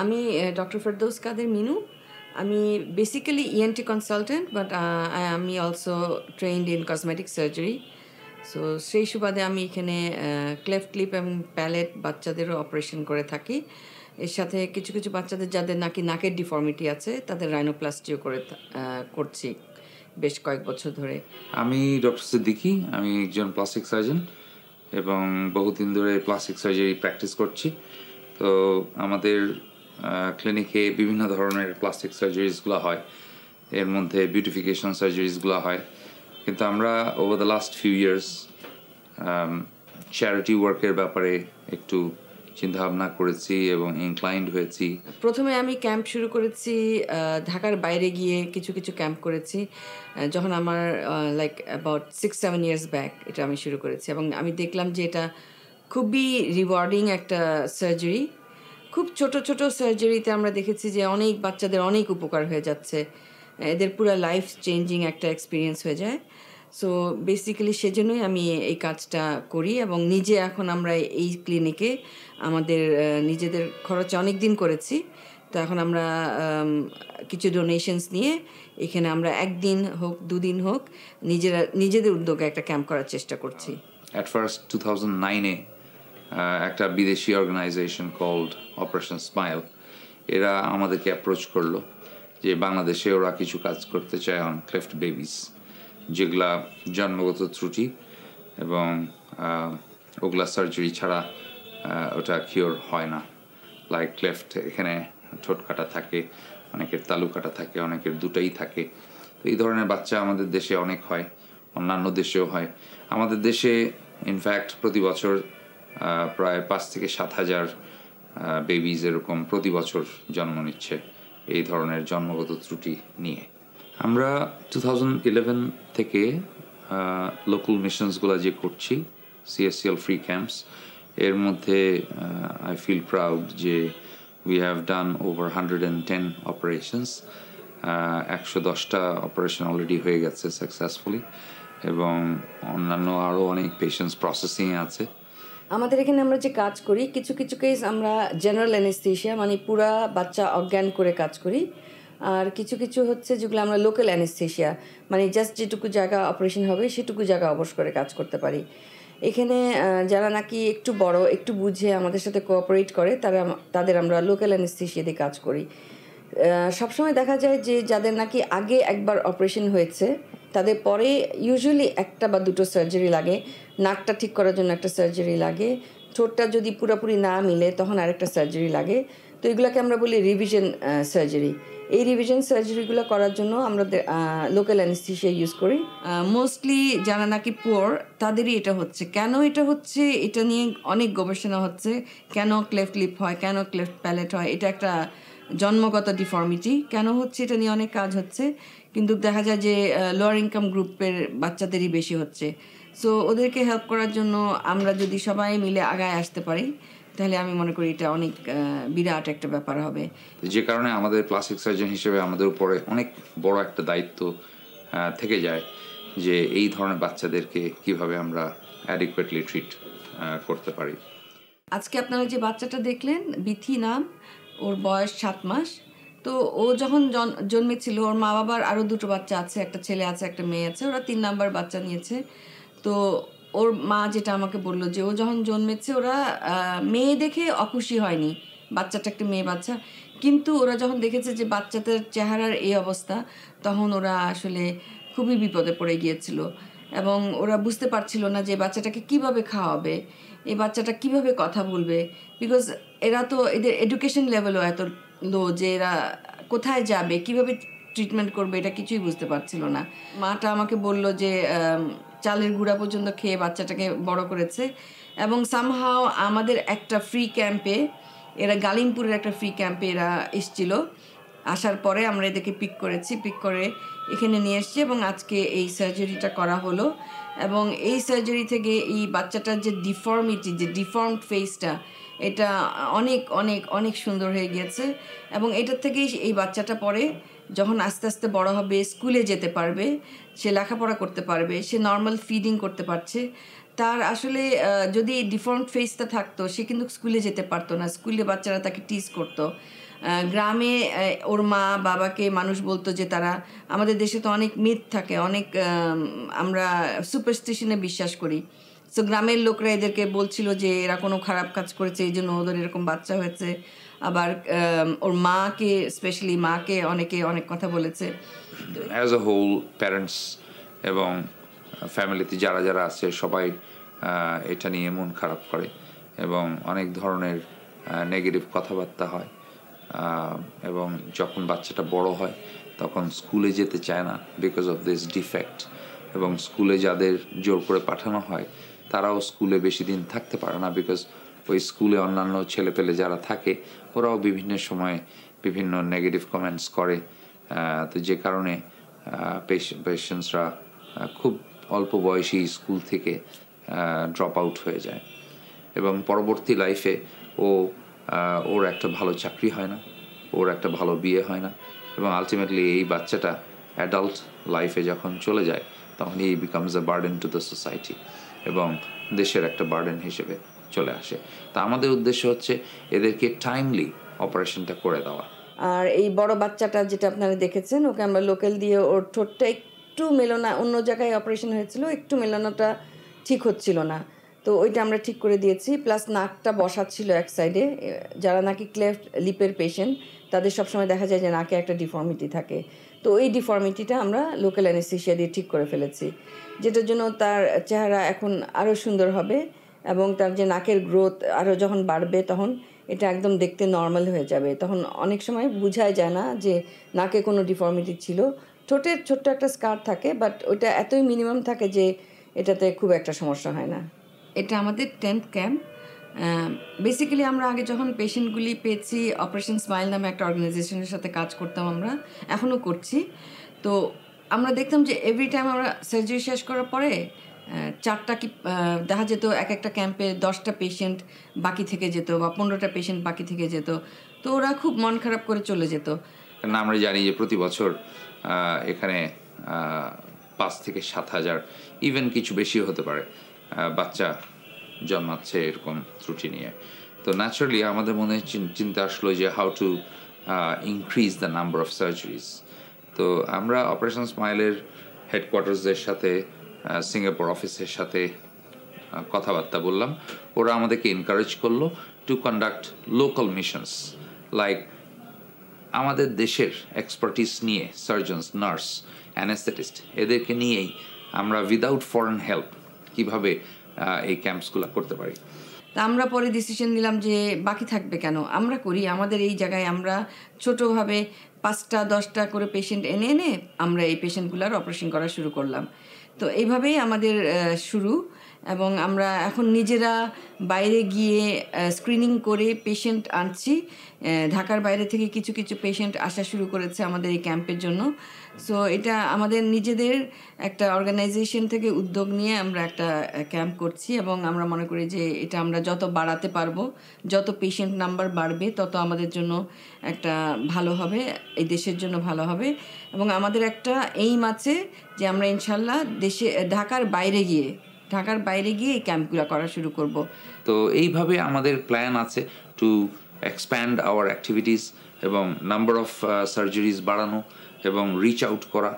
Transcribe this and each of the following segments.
আমি ডক্টর ফেরদৌস কাদের মিনু। আমি basically ENT consultant, but আমি also trained in cosmetic surgery. So সেই সুবাদে আমি এখানে ক্লেফট লিপ এবং প্যালেট বাচ্চাদেরও অপারেশন করে থাকি। এর সাথে কিছু কিছু বাচ্চাদের যাদের নাকি নাকের ডিফর্মিটি আছে তাদের রাইনোপ্লাস্টিও করছি বেশ কয়েক বছর ধরে। আমি ডক্টর সিদ্দিকী, আমি একজন প্লাস্টিক সার্জন এবং বহুদিন ধরে প্লাস্টিক সার্জারি প্র্যাকটিস করছি। তো আমাদের ক্লিনিকে বিভিন্ন ধরনের প্লাস্টিক সার্জারিজগুলো হয়, এর মধ্যে বিউটিফিকেশন সার্জারিজগুলো হয়। কিন্তু আমরা over the last few years charity ওয়ার্কের ব্যাপারে একটু চিন্তাভাবনা করেছি এবং ইনক্লাইন্ড হয়েছি। প্রথমে আমি ক্যাম্প শুরু করেছি ঢাকার বাইরে গিয়ে কিছু কিছু ক্যাম্প করেছি যখন আমার লাইক অ্যাবাউট 6-7 ইয়ার্স ব্যাক এটা আমি শুরু করেছি, এবং আমি দেখলাম যে এটা খুবই রিওয়ার্ডিং একটা সার্জারি। খুব ছোট ছোট সার্জারিতে আমরা দেখেছি যে অনেক বাচ্চাদের অনেক উপকার হয়ে যাচ্ছে, এদের পুরো লাইফ চেঞ্জিং একটা এক্সপিরিয়েন্স হয়ে যায়। সো বেসিক্যালি সেজন্যই আমি এই কাজটা করি, এবং নিজে এখন আমরা এই ক্লিনিকে আমাদের নিজেদের খরচে অনেক দিন করেছি। তো এখন আমরা কিছু ডোনেশনস নিয়ে এখানে আমরা একদিন হোক 2 দিন হোক নিজেদের উদ্যোগে একটা ক্যাম্প করার চেষ্টা করছি। অ্যাট ফার্স্ট 2009-এ একটা বিদেশি অর্গানাইজেশন কল্ড অপারেশন স্মাইল, এরা আমাদেরকে অ্যাপ্রোচ করলো যে বাংলাদেশে ওরা কিছু কাজ করতে চায় অন ক্লেফট বেবিস, যেগুলা জন্মগত ত্রুটি এবং ওগুলা সার্জারি ছাড়া ওটা কিওর হয় না। লাইক ক্লেফট, এখানে ঠোঁট কাটা থাকে, অনেকের তালু কাটা থাকে, অনেকের দুটাই থাকে। তো এই ধরনের বাচ্চা আমাদের দেশে অনেক হয়, অন্যান্য দেশেও হয়। আমাদের দেশে ইনফ্যাক্ট প্রতি বছর প্রায় 5 থেকে 7 হাজার বেবিজ এরকম প্রতি বছর জন্ম নিচ্ছে এই ধরনের জন্মগত ত্রুটি নিয়ে। আমরা 2011 থেকে লোকাল মিশনসগুলো যে করছি, CSCL ফ্রি ক্যাম্পস, এর মধ্যে আই ফিল প্রাউড যে we have done over 110 operations. 110টা অপারেশন অলরেডি হয়ে গেছে সাকসেসফুলি, এবং অন্যান্য আরও অনেক পেশেন্টস প্রসেসিংয়ে আছে। আমাদের এখানে আমরা যে কাজ করি, কিছু কিছু কেস আমরা জেনারেল অ্যানেস্থেশিয়া মানে পুরা বাচ্চা অজ্ঞান করে কাজ করি, আর কিছু কিছু হচ্ছে যেগুলো আমরা লোকাল অ্যানেস্থেশিয়া মানে জাস্ট যেটুকু জায়গা অপারেশন হবে সেটুকু জায়গা অবশ করে কাজ করতে পারি। এখানে যারা নাকি একটু বড়, একটু বুঝে আমাদের সাথে কোঅপারেট করে তাদের আমরা লোকাল অ্যানেস্থেশিয়া দিয়ে কাজ করি। সবসময় দেখা যায় যে যাদের নাকি আগে একবার অপারেশন হয়েছে তাদের পরে ইউজুয়ালি একটা বা দুটো সার্জারি লাগে। নাকটা ঠিক করার জন্য একটা সার্জারি লাগে, ঠোঁটটা যদি পুরোপুরি না মিলে তখন আরেকটা সার্জারি লাগে। তো এগুলোকে আমরা বলি রিভিশন সার্জারি। এই রিভিশন সার্জারিগুলো করার জন্য আমরা লোকাল অ্যানেস্থেশিয়া ইউজ করি। মোস্টলি যারা নাকি পুয়ার তাদেরই এটা হচ্ছে। কেন এটা হচ্ছে এটা নিয়ে অনেক গবেষণা হচ্ছে, কেন ক্লেফট লিপ হয়, কেন ক্লেফট প্যালেট হয়, এটা একটা জন্মগত ডিফর্মিটি, কেন হচ্ছে এটা নিয়ে অনেক কাজ হচ্ছে, কিন্তু দেখা যায় যে লোয়ার ইনকাম গ্রুপের বাচ্চাদেরই বেশি হচ্ছে। সো ওদেরকে হেল্প করার জন্য আমরা যদি সবাই মিলে আগায় আসতে পারি তাহলে আমি মনে করি এটা অনেক বিরাট একটা ব্যাপার হবে। যে কারণে আমাদের প্লাস্টিক সার্জন হিসেবে আমাদের উপরে অনেক বড় একটা দায়িত্ব থেকে যায় যে এই ধরনের বাচ্চাদেরকে কিভাবে আমরা অ্যাডিকুয়েটলি ট্রিট করতে পারি। আজকে আপনারা যে বাচ্চাটা দেখলেন, বিথি নাম, ওর বয়স 7 মাস। তো ও যখন জন্মেছিল ওর মা বাবার আরও 2টো বাচ্চা আছে, একটা ছেলে আছে একটা মেয়ে আছে, ওরা 3 নাম্বার বাচ্চা নিয়েছে। তো ওর মা যেটা আমাকে বললো যে ও যখন জন্মেছে ওরা মেয়ে দেখে অখুশি হয়নি, বাচ্চাটা একটা মেয়ে বাচ্চা, কিন্তু ওরা যখন দেখেছে যে বাচ্চাটার চেহারার এই অবস্থা তখন ওরা আসলে খুবই বিপদে পড়ে গিয়েছিল, এবং ওরা বুঝতে পারছিল না যে বাচ্চাটাকে কিভাবে খাওয়াবে, এই বাচ্চাটা কিভাবে কথা বলবে, বিকজ এরা তো এদের এডুকেশন লেভেলও এত লো যে এরা কোথায় যাবে, কিভাবে ট্রিটমেন্ট করবে, এটা কিছুই বুঝতে পারছিল না। মাটা আমাকে বলল যে চালের গুঁড়া পর্যন্ত খেয়ে বাচ্চাটাকে বড় করেছে, এবং সামহাও আমাদের একটা ফ্রি ক্যাম্পে, এরা গালিমপুরের একটা ফ্রি ক্যাম্পে এরা এসেছিল, আসার পরে আমরা এদেরকে পিক করে এখানে নিয়ে এসেছি, এবং আজকে এই সার্জারিটা করা হলো। এবং এই সার্জারি থেকে এই বাচ্চাটার যে ডিফর্মিটি, যে ডিফর্মড ফেসটা, এটা অনেক অনেক অনেক সুন্দর হয়ে গিয়েছে, এবং এটার থেকেই এই বাচ্চাটা পরে যখন আস্তে আস্তে বড় হবে স্কুলে যেতে পারবে, সে লেখাপড়া করতে পারবে, সে নর্মাল ফিডিং করতে পারছে। তার আসলে যদি ডিফর্মড ফেসটা থাকতো সে কিন্তু স্কুলে যেতে পারতো না, স্কুলে বাচ্চারা তাকে টিজ করতো। গ্রামে ওর মা বাবাকে মানুষ বলতো যে তারা, আমাদের দেশে তো অনেক মিথ থাকে, অনেক আমরা সুপারস্টিশনে বিশ্বাস করি। সো গ্রামের লোকরা এদেরকে বলছিল যে এরা কোনো খারাপ কাজ করেছে, এই জন্য ওদের এরকম বাচ্চা হয়েছে। আবার ওর মাকে, স্পেশালি মাকে অনেকে অনেক কথা বলেছে। অ্যাজ আ হোল প্যারেন্টস এবং ফ্যামিলিতে যারা যারা আছে সবাই এটা নিয়ে মন খারাপ করে এবং অনেক ধরনের নেগেটিভ কথাবার্তা হয়। এবং যখন বাচ্চাটা বড় হয় তখন স্কুলে যেতে চায় না বিকজ অফ দিস ডিফেক্ট, এবং স্কুলে যাদের জোর করে পাঠানো হয় তারাও স্কুলে বেশি দিন থাকতে পারে না বিকজ ওই স্কুলে অন্যান্য ছেলেপেলে যারা থাকে ওরাও বিভিন্ন সময় বিভিন্ন নেগেটিভ কমেন্টস করে। তো যে কারণে পেশেন্টসরা খুব অল্প বয়সী স্কুল থেকে ড্রপ আউট হয়ে যায় এবং পরবর্তী লাইফে ওর একটা ভালো চাকরি হয় না, ওর একটা ভালো বিয়ে হয় না, এবং আলটিমেটলি এই বাচ্চাটা অ্যাডাল্ট লাইফে যখন চলে যায় তখন he becomes a burden to the society এবং দেশের একটা বার্ডেন হিসেবে চলে আসে। তা আমাদের উদ্দেশ্য হচ্ছে এদেরকে টাইমলি অপারেশনটা করে দেওয়া। আর এই বড় বাচ্চাটা যেটা আপনারা দেখেছেন, ওকে আমরা লোকাল দিয়ে ওর ঠোঁটটা একটু মেলানো, অন্য জায়গায় অপারেশন হয়েছিল, একটু মেলানোটা ঠিক হচ্ছিল না, তো ওইটা আমরা ঠিক করে দিয়েছি। প্লাস নাকটা বসাচ্ছিল এক সাইডে, যারা নাকি ক্লেফট লিপের পেশেন্ট তাদের সবসময় দেখা যায় যে নাকে একটা ডিফর্মিটি থাকে, তো ওই ডিফর্মিটিটা আমরা লোকাল অ্যানেস্থেশিয়া দিয়ে ঠিক করে ফেলেছি, যেটার জন্য তার চেহারা এখন আরও সুন্দর হবে এবং তার যে নাকের গ্রোথ আরও যখন বাড়বে তখন এটা একদম দেখতে নর্মাল হয়ে যাবে। তখন অনেক সময় বোঝাই যায় না যে নাকে কোনো ডিফর্মিটি ছিল। ঠোঁটের ছোট্ট একটা স্কার থাকে, বাট ওইটা এতই মিনিমাম থাকে যে এটাতে খুব একটা সমস্যা হয় না। এটা আমাদের 10th ক্যাম্প। বেসিক্যালি আমরা আগে যখন পেশেন্টগুলি পেয়েছি, অপারেশন স্মাইল নামে একটা অর্গানাইজেশনের সাথে কাজ করতাম, আমরা এখনও করছি। তো আমরা দেখতাম যে এভরি টাইম আমরা সার্জারি শেষ করার পরে 4টা কি দেখা যেত, এক একটা ক্যাম্পে 10টা পেশেন্ট বাকি থেকে যেত বা 15টা পেশেন্ট বাকি থেকে যেত, তো ওরা খুব মন খারাপ করে চলে যেত। কারণ আমরা জানি যে প্রতি বছর এখানে 5 থেকে 7,000, ইভেন কিছু বেশি হতে পারে, বাচ্চা জন্মাচ্ছে এরকম ত্রুটি নিয়ে। তো ন্যাচারালি আমাদের মনে চিন্তা আসলো যে how to increase the number of surgeries. তো আমরা অপারেশন স্মাইলের হেডকোয়ার্টার্সদের সাথে, সিঙ্গাপুর অফিসের সাথে কথাবার্তা বললাম। ওরা আমাদেরকে এনকারেজ করলো to conduct local missions, like আমাদের দেশের এক্সপার্টিস নিয়ে সার্জনস, নার্স, অ্যানেস্থেটিস্ট এদেরকে নিয়েই আমরা উইদাউট ফরেন হেল্প কীভাবে এই ক্যাম্পসগুলো করতে পারি। তা আমরা পরে ডিসিশন নিলাম যে বাকি থাকবে কেন, আমরা করি আমাদের এই জায়গায়। আমরা ছোটোভাবে 5টা 10টা করে পেশেন্ট এনে এনে আমরা এই পেশেন্টগুলোর অপারেশন করা শুরু করলাম। তো এইভাবেই আমাদের শুরু, এবং আমরা এখন নিজেরা বাইরে গিয়ে স্ক্রিনিং করে পেশেন্ট আনছি। ঢাকার বাইরে থেকে কিছু কিছু পেশেন্ট আসা শুরু করেছে আমাদের এই ক্যাম্পের জন্য। সো এটা আমাদের নিজেদের একটা অর্গানাইজেশন থেকে উদ্যোগ নিয়ে আমরা একটা ক্যাম্প করছি, এবং আমরা মনে করি যে এটা আমরা যত বাড়াতে পারবো, যত পেশেন্ট নাম্বার বাড়বে তত আমাদের জন্য একটা ভালো হবে, এই দেশের জন্য ভালো হবে। এবং আমাদের একটা এইম আছে যে আমরা ইনশাল্লাহ ঢাকার বাইরে গিয়ে এই ক্যাম্পগুলো করা শুরু করব। তো এইভাবে আমাদের প্ল্যান আছে টু এক্সপ্যান্ড আওয়ার অ্যাক্টিভিটিস এবং নাম্বার অফ সার্জারিজ বাড়ানো এবং রিচ আউট করা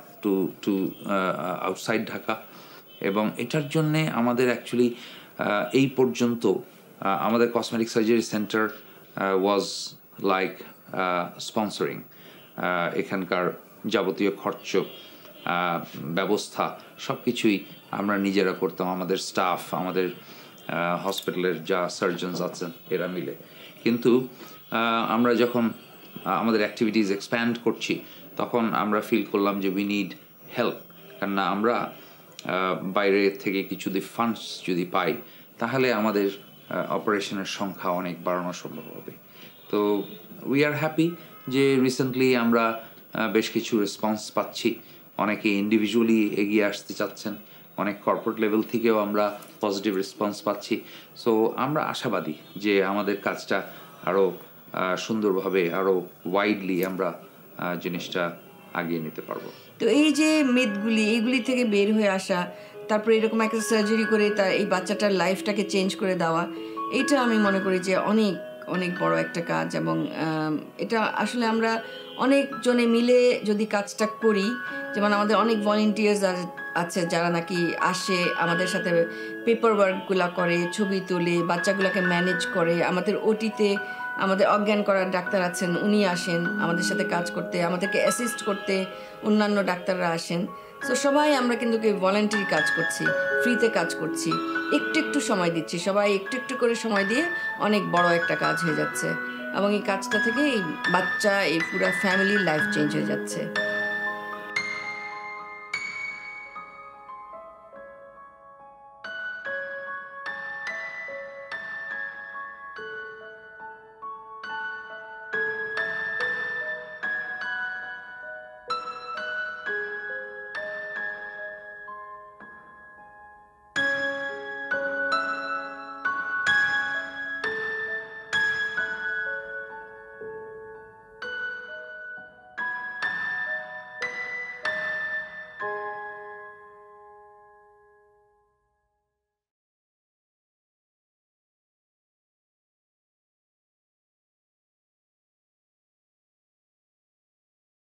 টু আউটসাইড ঢাকা। এবং এটার জন্যে আমাদের অ্যাকচুয়ালি এই পর্যন্ত আমাদের cosmetic surgery centre was like sponsoring. এখানকার যাবতীয় খরচ, ব্যবস্থা সব কিছুই আমরা নিজেরা করতাম, আমাদের স্টাফ, আমাদের হসপিটালের যা সার্জনস আছেন এরা মিলে। কিন্তু আমরা যখন আমাদের অ্যাক্টিভিটিস এক্সপ্যান্ড করছি তখন আমরা ফিল করলাম যে উই নিড হেল্প। কেননা আমরা বাইরে থেকে কিছু ফান্ডস যদি পাই তাহলে আমাদের অপারেশনের সংখ্যা অনেক বাড়ানো সম্ভব হবে। তো উই আর হ্যাপি যে রিসেন্টলি আমরা বেশ কিছু রেসপন্স পাচ্ছি, অনেকে ইন্ডিভিজুয়ালি এগিয়ে আসতে চাচ্ছেন, অনেক কর্পোরেট লেভেল থেকেও আমরা পজিটিভ রেসপন্স পাচ্ছি। সো আমরা আশাবাদী যে আমাদের কাজটা আরও সুন্দরভাবে, আরও ওয়াইডলি আমরা জিনিসটা আগিয়ে নিতে পারবো। তো এই যে এইগুলি থেকে বের হয়ে আসা, তারপরে এরকম একটা সার্জারি করে তার এই বাচ্চাটার লাইফটাকে চেঞ্জ করে দেওয়া, এইটা আমি মনে করি যে অনেক অনেক বড় একটা কাজ এবং এটা আসলে আমরা অনেক জনে মিলে যদি কাজটা করি, যেমন আমাদের অনেক ভলেন্টিয়ার্স আছে যারা নাকি আসে আমাদের সাথে পেপার ওয়ার্কগুলো করে, ছবি তোলে, বাচ্চাগুলোকে ম্যানেজ করে। আমাদের ওটিতে আমাদের অজ্ঞান করার ডাক্তার আছেন, উনি আসেন আমাদের সাথে কাজ করতে, আমাদেরকে অ্যাসিস্ট করতে অন্যান্য ডাক্তাররা আসেন। সো সবাই আমরা কিন্তু ভলেন্টারি কাজ করছি, ফ্রিতে কাজ করছি, একটু একটু সময় দিচ্ছি, সবাই একটু একটু করে সময় দিয়ে অনেক বড় একটা কাজ হয়ে যাচ্ছে এবং এই কাজটা থেকে এই বাচ্চা, এই পুরো ফ্যামিলির লাইফ চেঞ্জ হয়ে যাচ্ছে।